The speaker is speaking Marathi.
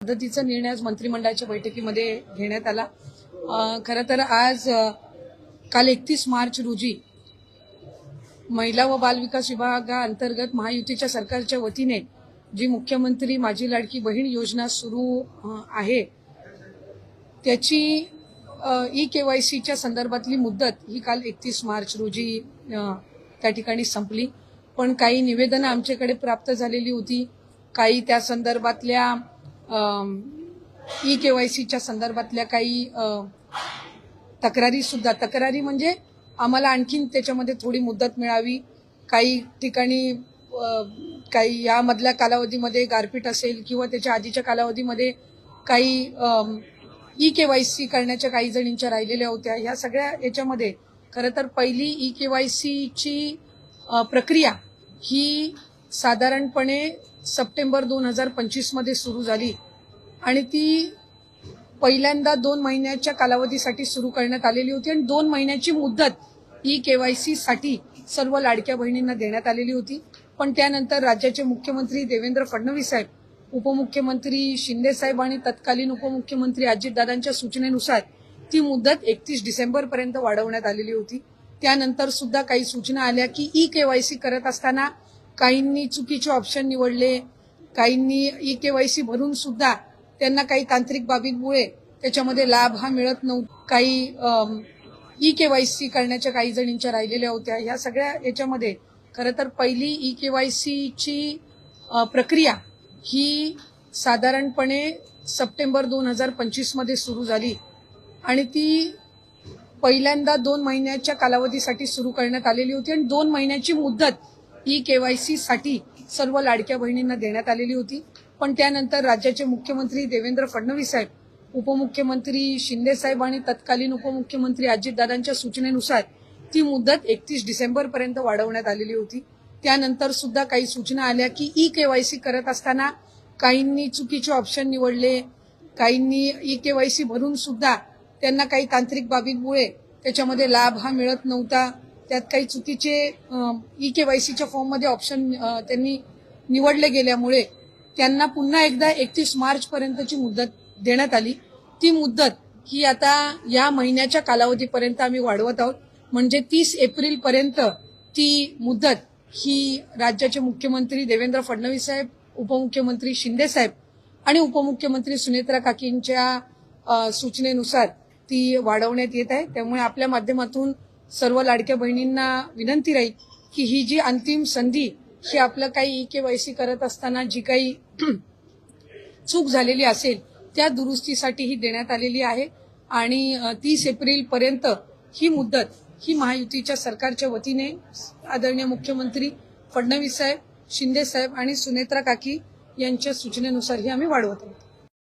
पद्धतीचा निर्णय आज मंत्रिमंडळाच्या बैठकीमध्ये घेण्यात आला। खरं तर आज काल 31 मार्च रोजी महिला व बाल विकास विभागाअंतर्गत महायुतीच्या सरकारच्या वतीने जी मुख्यमंत्री माझी लाडकी बहीण योजना सुरू आहे त्याची ई-केवायसीच्या संदर्भातली मुदत ही काल 31 मार्च रोजी त्या ठिकाणी संपली। पण काही निवेदनं आमच्याकडे प्राप्त झालेली होती, काही त्या संदर्भातल्या ई-केवायसीच्या संदर्भातल्या काही तक्रारी म्हणजे आम्हाला आणखीन त्याच्यामध्ये थोडी मुदत मिळावी, काही ठिकाणी काही यामधल्या कालावधीमध्ये गारपीट असेल किंवा त्याच्या आधीच्या कालावधीमध्ये काही ई-केवायसी करण्याच्या काही जणींच्या राहिलेल्या होत्या। ह्या सगळ्या याच्यामध्ये खरं तर पहिली ई-केवायसीची प्रक्रिया ही साधारणपणे सप्टेंबर 2025 मध्ये सुरू झाली आणि ती पहिल्यांदा 2 महिन्याच्या कालावधीसाठी सुरू करण्यात आलेली होती आणि 2 महिन्याची मुदत ई-केवायसी साठी सर्व लाडक्या बहिणींना देण्यात आलेली होती। पण त्यानंतर राज्याचे मुख्यमंत्री देवेंद्र फडणवीस साहेब, उपमुख्यमंत्री शिंदे साहेब आणि तत्कालीन उपमुख्यमंत्री अजितदादांच्या सूचनेनुसार ती मुदत 31 डिसेंबर पर्यंत वाढवण्यात आलेली होती। त्यानंतर सुद्धा काही सूचना आल्या की ई-केवायसी करत असताना काहींनी चुकीचे ऑप्शन निवडले, काहींनी ई-केवायसी भरून सुद्धा त्यांना काही तांत्रिक बाबींमुळे त्याच्यामध्ये लाभ हा मिळत नव्हता, काही ई-केवायसी करण्याच्या काही जणींच्या राहिलेल्या होत्या। ह्या सगळ्या याच्यामध्ये खरं तर पहिली ई-केवायसीची प्रक्रिया ही साधारणपणे सप्टेंबर 2025 मध्ये सुरू झाली आणि ती पहिल्यांदा 2 महिन्याच्या कालावधीसाठी सुरू करण्यात आलेली होती आणि 2 महिन्याची मुदत ई-केवायसी साठी सर्व लाडक्या बहिणींना देण्यात आलेली होती। पण त्यानंतर राज्याचे मुख्यमंत्री देवेंद्र फडणवीस साहेब, उपमुख्यमंत्री शिंदे साहेब आणि तत्कालीन उपमुख्यमंत्री अजितदादांच्या सूचनेनुसार ती मुदत 31 डिसेंबर पर्यंत वाढवण्यात आलेली होती। त्यानंतर सुद्धा काही सूचना आल्या की ई-केवायसी करत असताना काहींनी चुकीचे ऑप्शन निवडले, काहींनी ई-केवायसी भरून सुद्धा त्यांना काही तांत्रिक बाबींमुळे त्याच्यामध्ये लाभ हा मिळत नव्हता, त्यात काही चुकीचे ई-केवायसीच्या फॉर्ममध्ये ऑप्शन त्यांनी निवडले गेल्यामुळे त्यांना पुन्हा एकदा 31 मार्च पर्यंतची मुदत देण्यात आली। ती मुदत ही आता या महिन्याच्या कालावधीपर्यंत आम्ही वाढवत आहोत, म्हणजे 30 एप्रिल पर्यंत ती मुदत ही राज्याचे मुख्यमंत्री देवेंद्र फडणवीस साहेब, उपमुख्यमंत्री शिंदे साहेब आणि उपमुख्यमंत्री सुनेत्रा काकींच्या सूचनेनुसार ती वाढवण्यात येत आहे। त्यामुळे आपल्या माध्यमातून सर्व लाडक्या बहिणींना विनंती राहील की ही जी अंतिम संधी ही आपलं काही ई-केवायसी करत असताना जी काही चूक झालेली असेल त्या दुरुस्तीसाठी ही देण्यात आलेली आहे आणि 30 एप्रिल पर्यंत ही मुदत ही महायुतीच्या सरकारच्या वतीने आदरणीय मुख्यमंत्री फडणवीस साहेब, शिंदे साहेब आणि सुनेत्रा काकी यांच्या सूचनेनुसार ही आम्ही वाढवत आहोत।